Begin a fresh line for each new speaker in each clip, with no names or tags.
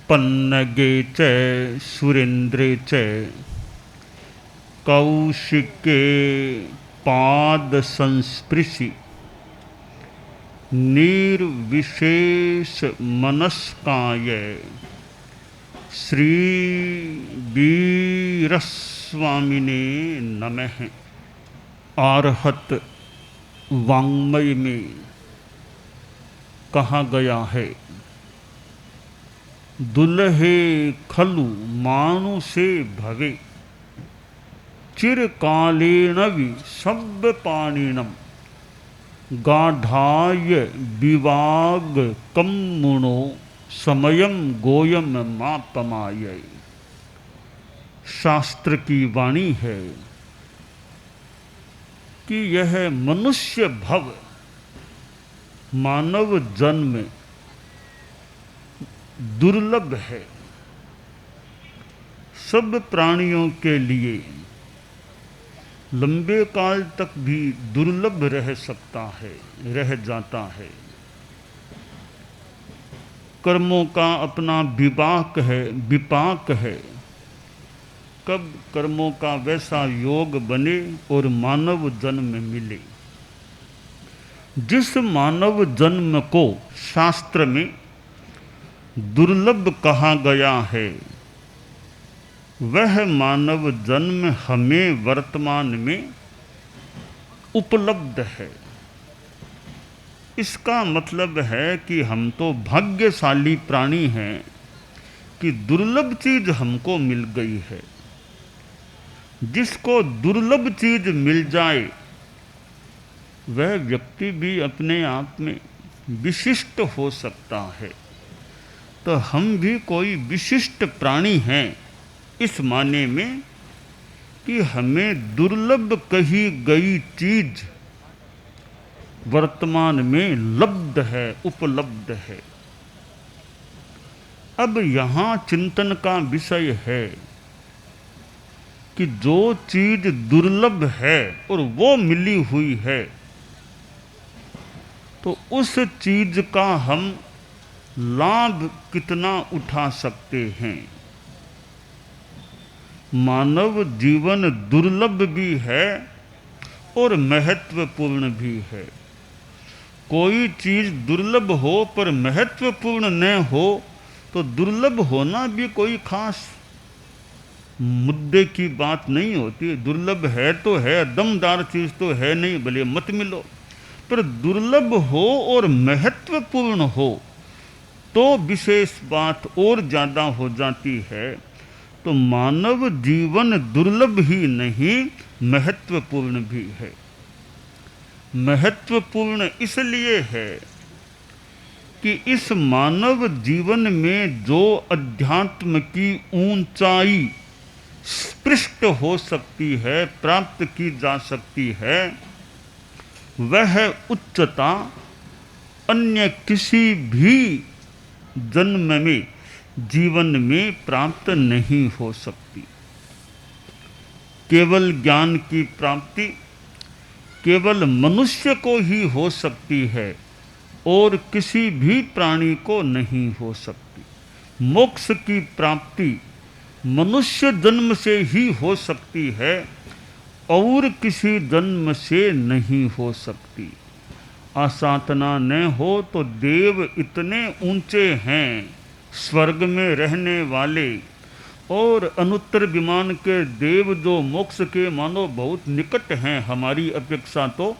पन्नगे च सुरेन्द्रे च कौशिके पाद संस्पृशि निर्विशेष मनस्काय श्री वीरस्वामिने नमः। आर्हत वाङ्मय में कहा गया है, दुल्हे खलु मानुषे भवे चिरकालेनवि सब्बपाणिनम् गाढ़ाय विवाग कम्मुणो समयम गोयम मापमाय। शास्त्र की वाणी है कि यह मनुष्य भव मानव जन्म दुर्लभ है। सब प्राणियों के लिए लंबे काल तक भी दुर्लभ रह सकता है, रह जाता है। कर्मों का अपना विपाक है। कब कर्मों का वैसा योग बने और मानव जन्म मिले। जिस मानव जन्म को शास्त्र में दुर्लभ कहा गया है, वह मानव जन्म हमें वर्तमान में उपलब्ध है। इसका मतलब है कि हम तो भाग्यशाली प्राणी हैं कि दुर्लभ चीज हमको मिल गई है। जिसको दुर्लभ चीज मिल जाए वह व्यक्ति भी अपने आप में विशिष्ट हो सकता है। तो हम भी कोई विशिष्ट प्राणी हैं इस माने में कि हमें दुर्लभ कही गई चीज वर्तमान में लब्ध है, उपलब्ध है। अब यहाँ चिंतन का विषय है कि जो चीज दुर्लभ है और वो मिली हुई है, तो उस चीज का हम लाभ कितना उठा सकते हैं। मानव जीवन दुर्लभ भी है और महत्वपूर्ण भी है। कोई चीज दुर्लभ हो पर महत्वपूर्ण न हो तो दुर्लभ होना भी कोई खास मुद्दे की बात नहीं होती। दुर्लभ है तो है, दमदार चीज तो है नहीं, भले मत मिलो। पर दुर्लभ हो और महत्वपूर्ण हो तो विशेष बात और ज्यादा हो जाती है। तो मानव जीवन दुर्लभ ही नहीं, महत्वपूर्ण भी है। महत्वपूर्ण इसलिए है कि इस मानव जीवन में जो अध्यात्म की ऊंचाई स्पृष्ट हो सकती है, प्राप्त की जा सकती है, वह उच्चता अन्य किसी भी जन्म में, जीवन में प्राप्त नहीं हो सकती। केवल ज्ञान की प्राप्ति केवल मनुष्य को ही हो सकती है और किसी भी प्राणी को नहीं हो सकती। मोक्ष की प्राप्ति मनुष्य जन्म से ही हो सकती है और किसी जन्म से नहीं हो सकती। आसाधना न हो तो देव इतने ऊंचे हैं, स्वर्ग में रहने वाले, और अनुत्तर विमान के देव जो मोक्ष के मानो बहुत निकट हैं हमारी अपेक्षा, तो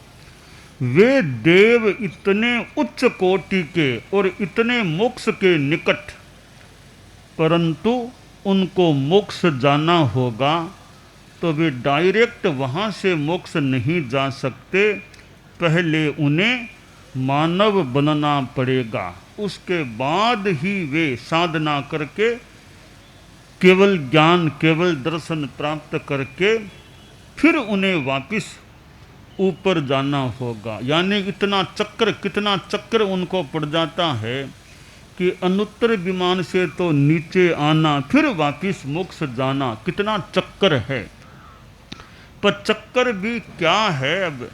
वे देव इतने उच्च कोटि के और इतने मोक्ष के निकट, परंतु उनको मोक्ष जाना होगा तो वे डायरेक्ट वहाँ से मोक्ष नहीं जा सकते। पहले उन्हें मानव बनना पड़ेगा, उसके बाद ही वे साधना करके केवल ज्ञान, केवल दर्शन प्राप्त करके फिर उन्हें वापस ऊपर जाना होगा। यानी इतना चक्र, कितना चक्र उनको पड़ जाता है कि अनुत्तर विमान से तो नीचे आना, फिर वापस मोक्ष जाना, कितना चक्कर है। पर चक्कर भी क्या है, अब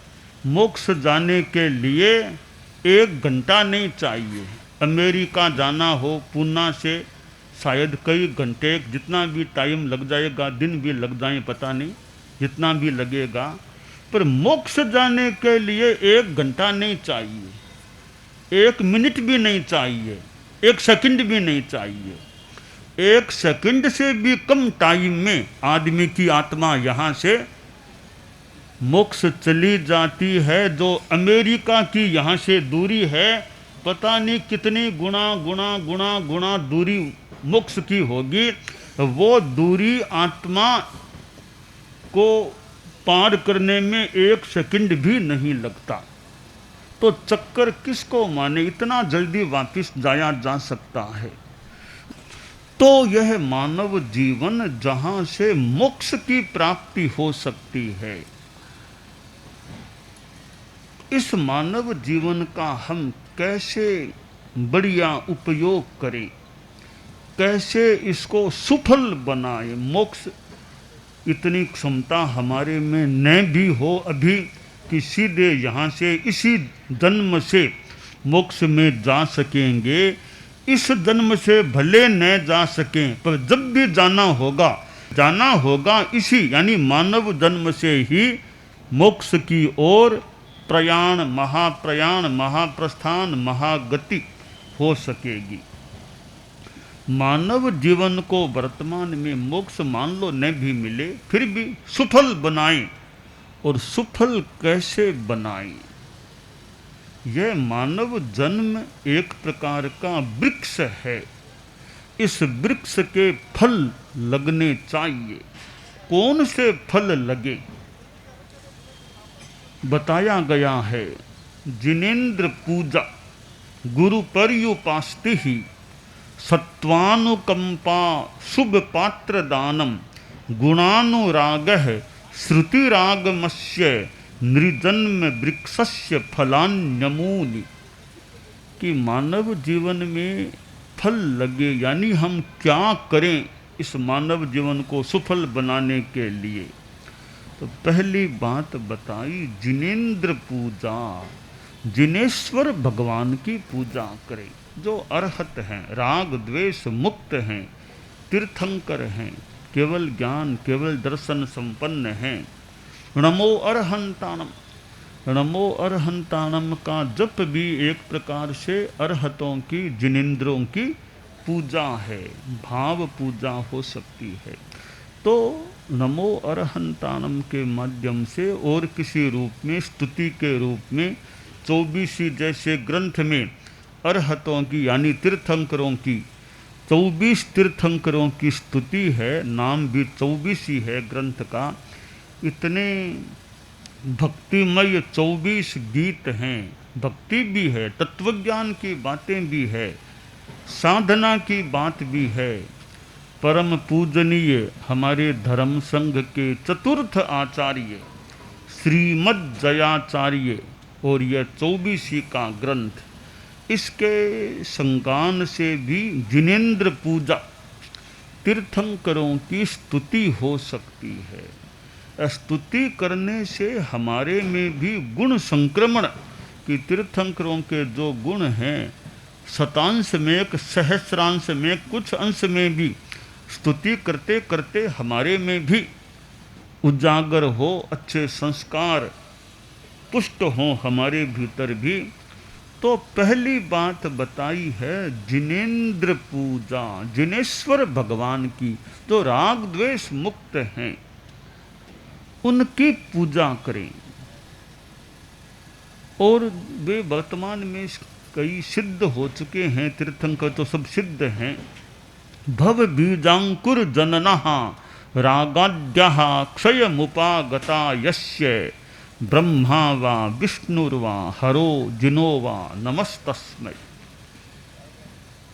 मोक्ष जाने के लिए 1 घंटा नहीं चाहिए। अमेरिका जाना हो पूना से शायद कई घंटे, जितना भी टाइम लग जाएगा, दिन भी लग जाए पता नहीं, जितना भी लगेगा, पर मोक्ष जाने के लिए 1 घंटा नहीं चाहिए, 1 मिनट भी नहीं चाहिए, 1 सेकंड भी नहीं चाहिए। 1 सेकंड से भी कम टाइम में आदमी की आत्मा यहाँ से मोक्ष चली जाती है। जो अमेरिका की यहाँ से दूरी है, पता नहीं कितनी गुना गुना गुना गुना दूरी मोक्ष की होगी, वो दूरी आत्मा को पार करने में 1 सेकंड भी नहीं लगता। तो चक्कर किसको माने, इतना जल्दी वापस जाया जा सकता है। तो यह मानव जीवन जहां से मोक्ष की प्राप्ति हो सकती है, इस मानव जीवन का हम कैसे बढ़िया उपयोग करें, कैसे इसको सुफल बनाए। मोक्ष इतनी क्षमता हमारे में न भी हो अभी कि सीधे यहाँ से इसी जन्म से मोक्ष में जा सकेंगे, इस जन्म से भले न जा सकें, पर जब भी जाना होगा इसी यानी मानव जन्म से ही मोक्ष की ओर प्रयाण, महाप्रस्थान, महागति हो सकेगी। मानव जीवन को वर्तमान में मोक्ष मान लो न भी मिले, फिर भी सुफल बनाएं। और सुफल कैसे बनाएं? यह मानव जन्म एक प्रकार का वृक्ष है, इस वृक्ष के फल लगने चाहिए। कौन से फल लगे? बताया गया है, जिनेन्द्र पूजा, गुरु पर्युपास्ति ही, सत्वानुकंपा, शुभ पात्र दानम, गुणानुरागः, श्रुतिरागमस्य, नृजन्म वृक्षस्य फलान्यमूनि। कि मानव जीवन में फल लगे, यानी हम क्या करें इस मानव जीवन को सुफल बनाने के लिए। तो पहली बात बताई, जिनेन्द्र पूजा, जिनेश्वर भगवान की पूजा करें, जो अरहत हैं, राग द्वेष मुक्त हैं, तीर्थंकर हैं, केवल ज्ञान केवल दर्शन संपन्न हैं। नमो अरहंताणम, नमो अरहंताणम का जप भी एक प्रकार से अरहतों की, जिनेन्द्रों की पूजा है, भाव पूजा हो सकती है। तो नमो अरहंताणम के माध्यम से और किसी रूप में, स्तुति के रूप में, 24 जैसे ग्रंथ में अरहतों की यानी तीर्थंकरों की 24 तीर्थंकरों की स्तुति है, नाम भी 24 ही है ग्रंथ का। इतने भक्तिमय 24 गीत हैं, भक्ति भी है, तत्वज्ञान की बातें भी है, साधना की बात भी है। परम पूजनीय हमारे धर्म संघ के चतुर्थ आचार्य श्रीमद जयाचार्य और यह 24 का ग्रंथ, इसके संगान से भी जिनेन्द्र पूजा, तीर्थंकरों की स्तुति हो सकती है। स्तुति करने से हमारे में भी गुण संक्रमण, कि तीर्थंकरों के जो गुण हैं, शतांश में, एक सहस्रांश में, कुछ अंश में भी स्तुति करते करते हमारे में भी उजागर हो, अच्छे संस्कार पुष्ट हो हमारे भीतर भी। तो पहली बात बताई है जिनेन्द्र पूजा, जिनेश्वर भगवान की, जो राग द्वेष मुक्त हैं, उनकी पूजा करें। और वे वर्तमान में कई सिद्ध हो चुके हैं, तीर्थंकर तो सब सिद्ध हैं। भव बीजांकुर जननः रागाद्यः क्षयमुपागता यस्य, ब्रह्मा वा विष्णुर्वा हरो जिनो वा नमस्तस्मै।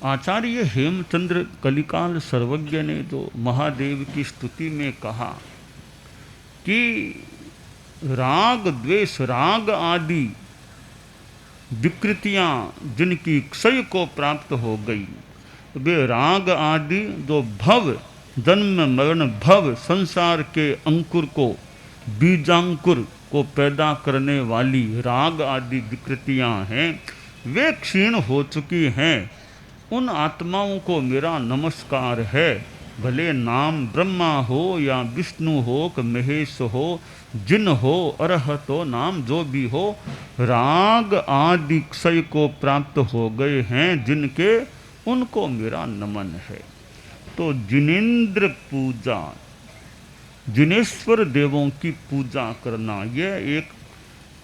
आचार्य हेमचंद्र कलिकाल सर्वज्ञ ने जो महादेव की स्तुति में कहा कि राग द्वेष, राग आदि विकृतियां जिनकी क्षय को प्राप्त हो गई, वे राग आदि जो भव, जन्म मरण भव, संसार के अंकुर को, बीजांकुर को पैदा करने वाली राग आदि विकृतियां हैं, वे क्षीण हो चुकी हैं। उन आत्माओं को मेरा नमस्कार है, भले नाम ब्रह्मा हो या विष्णु हो कि महेश हो, जिन हो अरहत हो, नाम जो भी हो, राग आदि क्षय को प्राप्त हो गए हैं जिनके, उनको मेरा नमन है। तो जिनेंद्र पूजा, जिनेश्वर देवों की पूजा करना, यह एक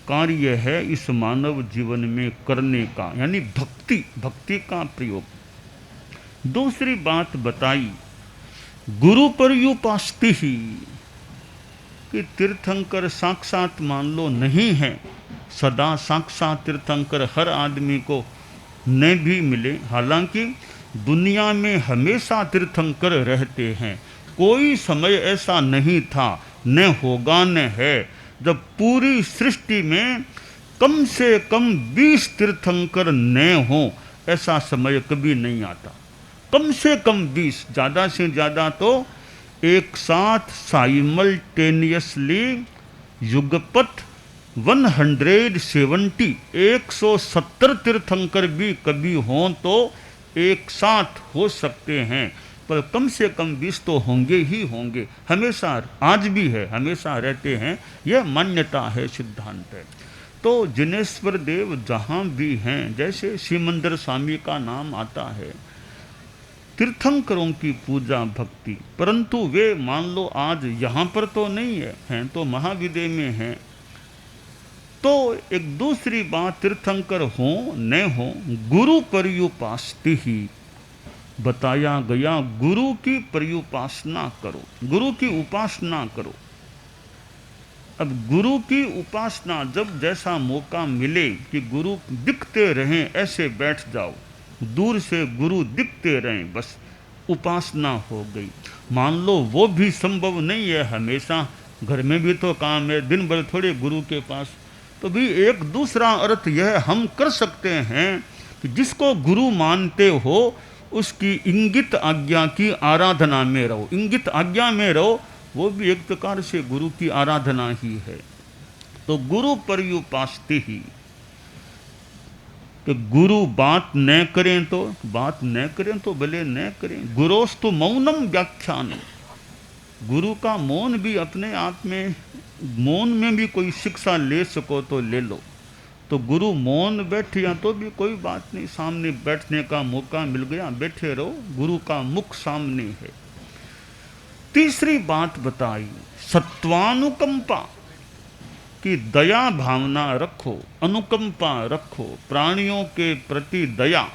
कार्य है इस मानव जीवन में करने का, यानी भक्ति, भक्ति का प्रयोग। दूसरी बात बताई गुरु पर्युपास्ति ही, कि तीर्थंकर साक्षात मान लो नहीं है, सदा साक्षात तीर्थंकर हर आदमी को न भी मिले। हालांकि दुनिया में हमेशा तीर्थंकर रहते हैं, कोई समय ऐसा नहीं था, न होगा न है, जब पूरी सृष्टि में कम से कम 20 तीर्थंकर न हो, ऐसा समय कभी नहीं आता। कम से कम 20, ज़्यादा से ज़्यादा तो एक साथ साइमल्टेनियसली युगपथ 170, 170 तीर्थंकर भी कभी हों तो एक साथ हो सकते हैं, पर कम से कम 20 तो होंगे ही होंगे। हमेशा, आज भी है, हमेशा रहते हैं, यह मान्यता है, सिद्धांत है। तो जिनेश्वर देव जहाँ भी हैं, जैसे श्रीमंदर स्वामी का नाम आता है, तीर्थंकरों की पूजा भक्ति, परंतु वे मान लो आज यहाँ पर तो नहीं है, हैं तो महाविदय में हैं। तो एक दूसरी बात, तीर्थंकर हो न हो, गुरु पर्युपास्ति ही बताया गया, गुरु की पर्युपासना करो, गुरु की उपासना करो। अब गुरु की उपासना, जब जैसा मौका मिले कि गुरु दिखते रहें, ऐसे बैठ जाओ, दूर से गुरु दिखते रहें, बस उपासना हो गई। मान लो वो भी संभव नहीं है, हमेशा घर में भी तो काम है, दिन भर थोड़े गुरु के पास, तो भी एक दूसरा अर्थ यह हम कर सकते हैं कि जिसको गुरु मानते हो उसकी इंगित आज्ञा की आराधना में रहो। इंगित आज्ञा में रहो, वो भी एक प्रकार से गुरु की आराधना ही है। तो गुरु पर्युपास्ति ही, कि गुरु बात न करें तो, बात न करें तो भले न करें। गुरोस्तु मौनम व्याख्यानम, गुरु का मौन भी अपने आप में, मौन में भी कोई शिक्षा ले सको तो ले लो। तो गुरु मौन बैठे या तो भी कोई बात नहीं, सामने बैठने का मौका मिल गया, बैठे रहो, गुरु का मुख सामने है। तीसरी बात बताई सत्वानुकंपा, कि दया भावना रखो, अनुकंपा रखो, प्राणियों के प्रति दया,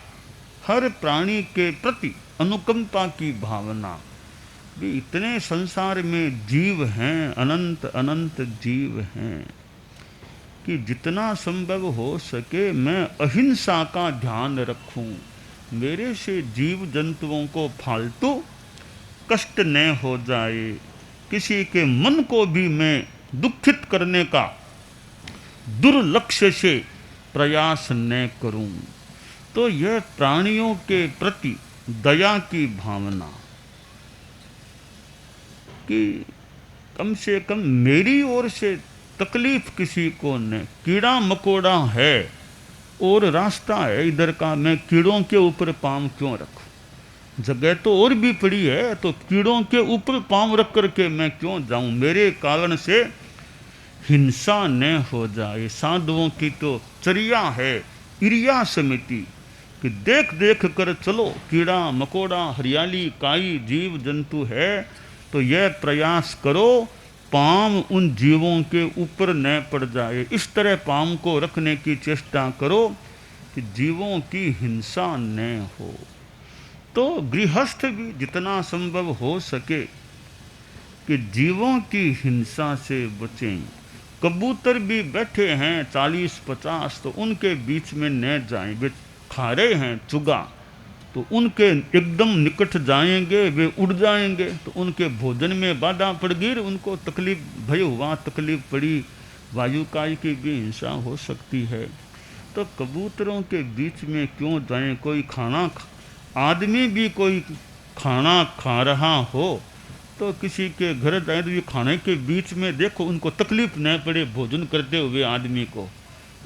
हर प्राणी के प्रति अनुकंपा की भावना। भी इतने संसार में जीव हैं, अनंत अनंत जीव हैं, कि जितना संभव हो सके मैं अहिंसा का ध्यान रखूं, मेरे से जीव जंतुओं को फालतू कष्ट न हो जाए, किसी के मन को भी मैं दुखित करने का दुर्लक्ष्य से प्रयास न करूं। तो यह प्राणियों के प्रति दया की भावना, कि कम से कम मेरी ओर से तकलीफ किसी को न, कीड़ा मकोड़ा है और रास्ता है इधर का, मैं कीड़ों के ऊपर पाँव क्यों रखूं, जगह तो और भी पड़ी है, तो कीड़ों के ऊपर पाँव रख करके मैं क्यों जाऊं, मेरे कारण से हिंसा न हो जाए। साधुओं की तो चर्या है, इरिया समिति, कि देख देख कर चलो, कीड़ा मकोड़ा हरियाली काई जीव जंतु है, तो यह प्रयास करो पाँव उन जीवों के ऊपर न पड़ जाए, इस तरह पाँव को रखने की चेष्टा करो कि जीवों की हिंसा न हो। तो गृहस्थ भी जितना संभव हो सके कि जीवों की हिंसा से बचें। कबूतर भी बैठे हैं 40-50, तो उनके बीच में न जाएं, वे खा रहे हैं चुगा, तो उनके एकदम निकट जाएंगे, वे उड़ जाएंगे, तो उनके भोजन में बाधा पड़ गई, उनको तकलीफ भय हुआ, तकलीफ पड़ी, वायुकाय की भी हिंसा हो सकती है। तो कबूतरों के बीच में क्यों जाएं, कोई खाना, आदमी भी कोई खाना खा रहा हो तो किसी के घर जाए तो ये खाने के बीच में देखो, उनको तकलीफ न पड़े भोजन करते हुए आदमी को,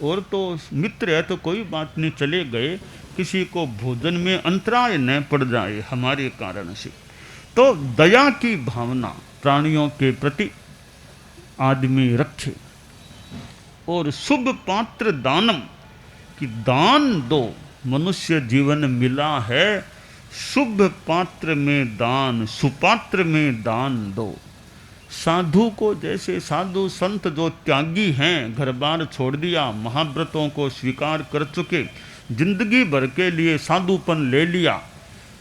और तो मित्र है तो कोई बात नहीं, चले गए, किसी को भोजन में अंतराय न पड़ जाए हमारे कारण से। तो दया की भावना प्राणियों के प्रति आदमी रखे। और शुभ पात्र दानम, कि दान दो, मनुष्य जीवन मिला है, शुभ पात्र में दान, सुपात्र में दान दो। साधु को, जैसे साधु संत जो त्यागी हैं, घर बार छोड़ दिया, महाव्रतों को स्वीकार कर चुके, जिंदगी भर के लिए साधुपन ले लिया,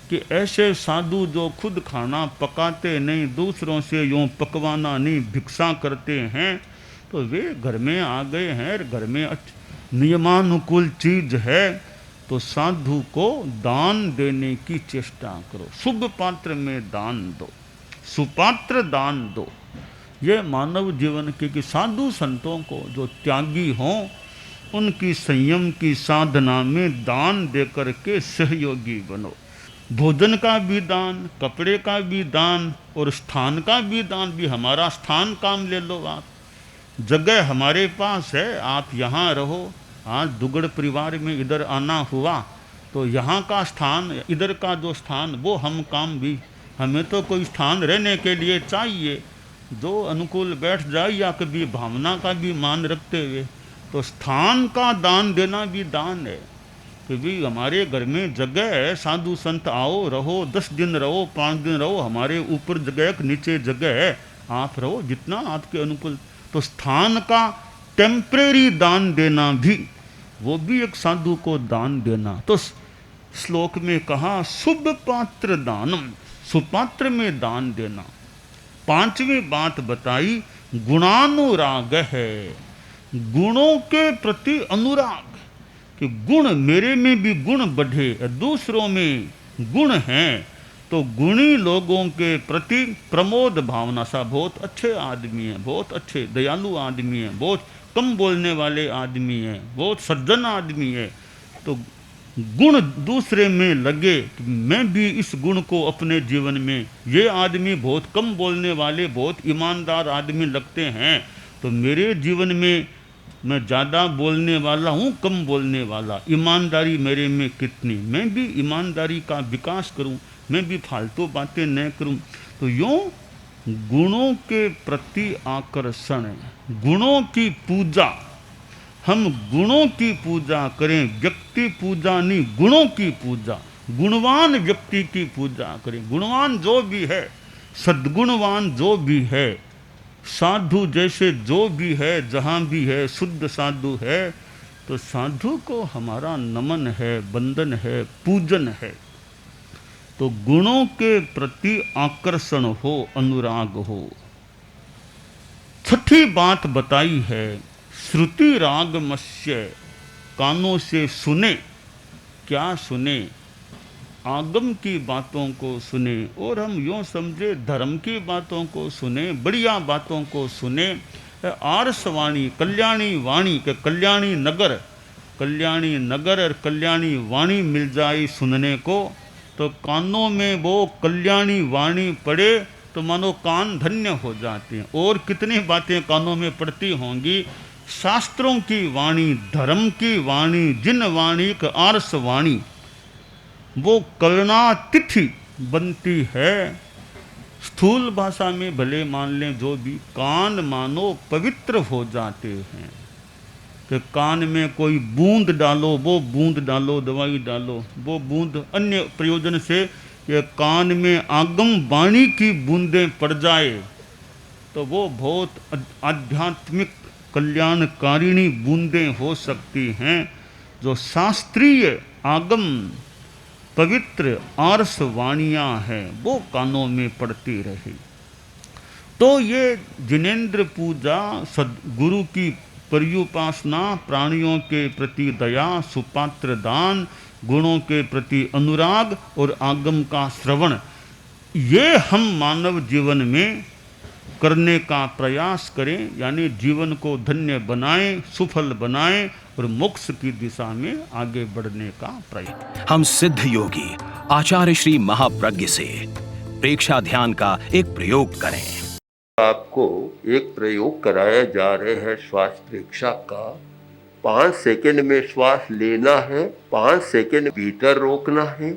कि ऐसे साधु जो खुद खाना पकाते नहीं, दूसरों से यूँ पकवाना नहीं, भिक्षा करते हैं, तो वे घर में आ गए हैं, घर में नियमानुकूल चीज है, तो साधु को दान देने की चेष्टा करो। शुभ पात्र में दान दो, सुपात्र दान दो। ये मानव जीवन के कि साधु संतों को जो त्यागी हों, उनकी संयम की साधना में दान देकर के सहयोगी बनो। भोजन का भी दान, कपड़े का भी दान, और स्थान का भी दान। भी हमारा स्थान काम ले लो आप, जगह हमारे पास है, आप यहाँ रहो। आज दुगड़ परिवार में इधर आना हुआ, तो यहाँ का स्थान, इधर का जो स्थान, वो हम काम भी, हमें तो कोई स्थान रहने के लिए चाहिए जो अनुकूल बैठ जाए, या कभी भावना का भी मान रखते हुए। तो स्थान का दान देना भी दान है, कि भी हमारे घर में जगह है, साधु संत आओ, रहो, 10 दिन रहो, 5 दिन रहो, हमारे ऊपर जगह, नीचे जगह है, आप रहो जितना आपके अनुकूल। तो स्थान का टेम्परेरी दान देना भी, वो भी एक साधु को दान देना। तो श्लोक में कहा शुभ पात्र दानम, सुपात्र में दान देना। 5वीं बात बताई गुणानुराग है, गुणों के प्रति अनुराग, कि गुण मेरे में भी गुण बढ़े, दूसरों में गुण हैं, तो गुणी लोगों के प्रति प्रमोद भावना। सा बहुत अच्छे आदमी हैं, बहुत अच्छे दयालु आदमी हैं, बहुत कम बोलने वाले आदमी हैं, बहुत सज्जन आदमी है, तो गुण दूसरे में लगे कि मैं भी इस गुण को अपने जीवन में, ये आदमी बहुत कम बोलने वाले, बहुत ईमानदार आदमी लगते हैं, तो मेरे जीवन में मैं ज़्यादा बोलने वाला हूँ, कम बोलने वाला, ईमानदारी मेरे में कितनी, मैं भी ईमानदारी का विकास करूँ, मैं भी फालतू बातें न करूँ। तो यूँ गुणों के प्रति आकर्षण, गुणों की पूजा, हम गुणों की पूजा करें, व्यक्ति पूजा नहीं, गुणों की पूजा, गुणवान व्यक्ति की पूजा करें। गुणवान जो भी है, सद्गुणवान जो भी है, साधु जैसे जो भी है, जहाँ भी है, शुद्ध साधु है, तो साधु को हमारा नमन है, वंदन है, पूजन है। तो गुणों के प्रति आकर्षण हो, अनुराग हो। 6ठी बात बताई है श्रुति रागमस्य, कानों से सुने। क्या सुने? आगम की बातों को सुने, और हम यूँ समझे धर्म की बातों को सुने, बढ़िया बातों को सुने। आरसवाणी, कल्याणी वाणी के कल्याणी नगर, कल्याणी नगर और कल्याणी वाणी मिल जाए सुनने को, तो कानों में वो कल्याणी वाणी पड़े तो मानो कान धन्य हो जाते हैं। और कितनी बातें कानों में पड़ती होंगी, शास्त्रों की वाणी, धर्म की वाणी, जिन वाणी का आर्स वाणी, वो करुणातिथि बनती है। स्थूल भाषा में भले मान लें जो भी, कान मानो पवित्र हो जाते हैं। कि कान में कोई बूंद डालो, वो बूंद डालो, दवाई डालो, वो बूंद अन्य प्रयोजन से, ये कान में आगम वाणी की बूंदें पड़ जाए तो वो बहुत आध्यात्मिक कल्याणकारिणी बूंदें हो सकती हैं। जो शास्त्रीय आगम पवित्र आर्स वाणियाँ हैं वो कानों में पड़ती रही। तो ये जिनेंद्र पूजा, सदगुरु की पर्युपासना, प्राणियों के प्रति दया, सुपात्र दान, गुणों के प्रति अनुराग और आगम का श्रवण, ये हम मानव जीवन में करने का प्रयास करें, यानी जीवन को धन्य बनाएं, सुफल बनाएं और मोक्ष की दिशा में आगे बढ़ने का प्रयास।
हम सिद्ध योगी आचार्य श्री महाप्रज्ञ से प्रेक्षा ध्यान का एक प्रयोग करें।
आपको एक प्रयोग कराया जा रहा है श्वास प्रेक्षा का,
5 सेकंड में श्वास लेना है, 5 सेकंड भीतर रोकना है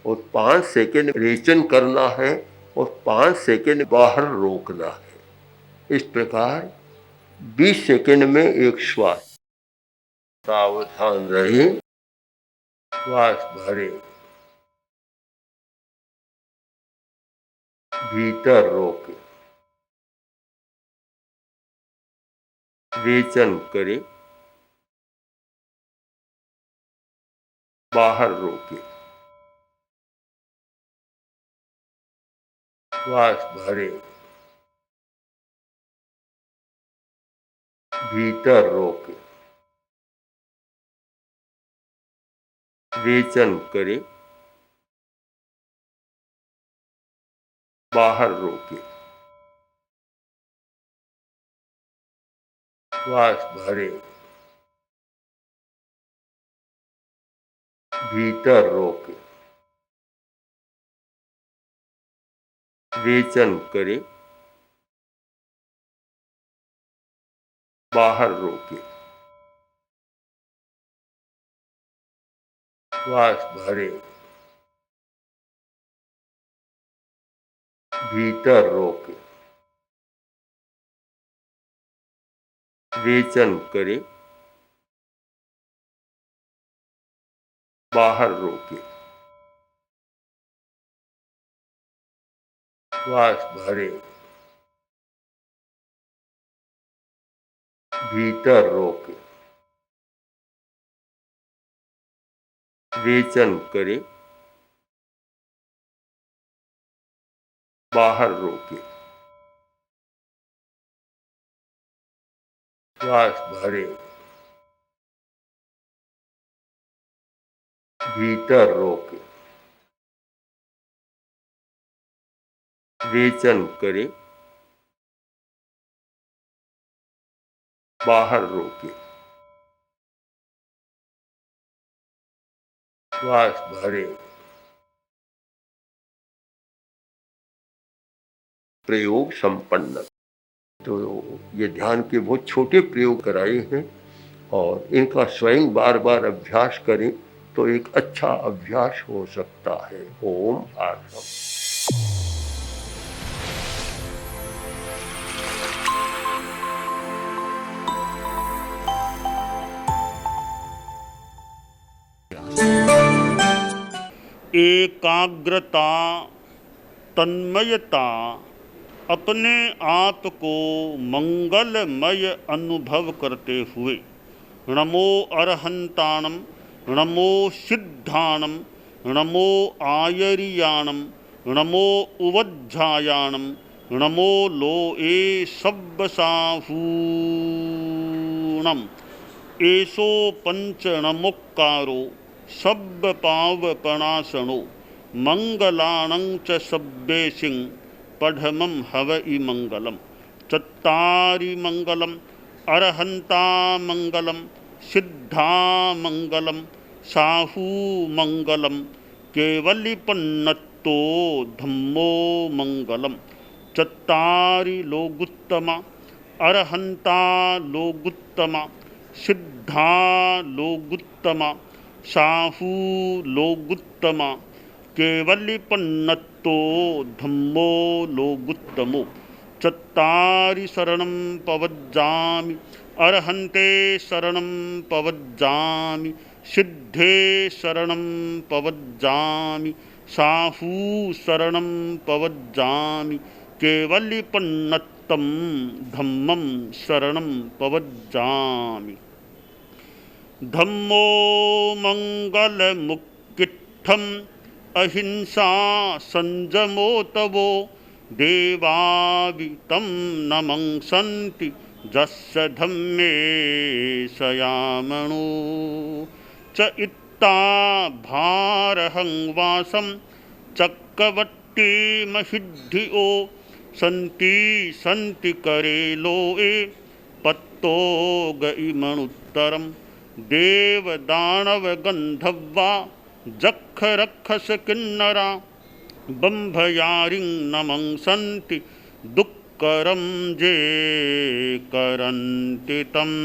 और 5 सेकंड रेचन करना है और 5 सेकंड बाहर रोकना है। इस प्रकार 20 सेकंड में एक श्वास। सावधान रहे, श्वास भरे, भीतर रोके, रेचन करे, बाहर रोके, श्वास भरे, भीतर रोके, रेचन करे, बाहर रोके, श्वास भरे, भीतर रोके, रेचन करे, बाहर रोके, श्वास भरे, भीतर रोके, रेचन करे, बाहर रोके, श्वास भरे, भीतर रोके, रेचन करे, बाहर रोके, श्वास भरे, भीतर रोके, रेचन करे, बाहर रोके, श्वास भरे। प्रयोग संपन्न। तो ये ध्यान के बहुत छोटे प्रयोग कराए हैं और इनका स्वयं बार बार अभ्यास करें तो एक अच्छा अभ्यास हो सकता है। ओम आत्मा।
एकाग्रता, तन्मयता, अपने आप को मंगलमय अनुभव करते हुए नमो अरहंताणम, नमो सिद्धाणम, नमो आयरियाणम, नमो उवज्झायाणम, नमो लोए सब्बसाहूणम, एसो पंचणमुक्कारो सब्बपावपणासनो, मंगलानं च सब्बेसिं पढ़मं हवइ मंगलम। चत्तारि मंगलम, अरहंता मंगलम, सिद्धा मंगलम, साहू मंगलम, केवलिपन्नत्तो धम्मो मंगलम। चत्तारि लोगुत्तमा, अरहंता लोगुत्तमा, सिद्धा लोगुत्तमा, साहू लोगुत्तमा, केवलिपन्नत्तो धम्मो लोगुत्तमो। चत्तारि शरणं पवज्जामि, अरहन्ते शरणं पवज्जामि, सिद्धे शरणं पवज्जामि, साहू शरणं पवज्जामि, केवलिपन्नत्तं धम्मं शरणं पवज्जामि। धम्मो मंगलमुक्किट्ठम्, अहिंसा संजमो तवो, देवावितं नमंसन्ति जस्य धम्मे सयामणो। च इत्ता भारहं वासं चक्रवट्टी महिद्धिओ, सन्ति सन्ति करे लोए पत्तो गइमणुत्तरम। देवदानव गंधर्वा जख रक्षस किन्नरा, बंभयारिं नमंसन्ति दुःख करम जे करन्ति तम्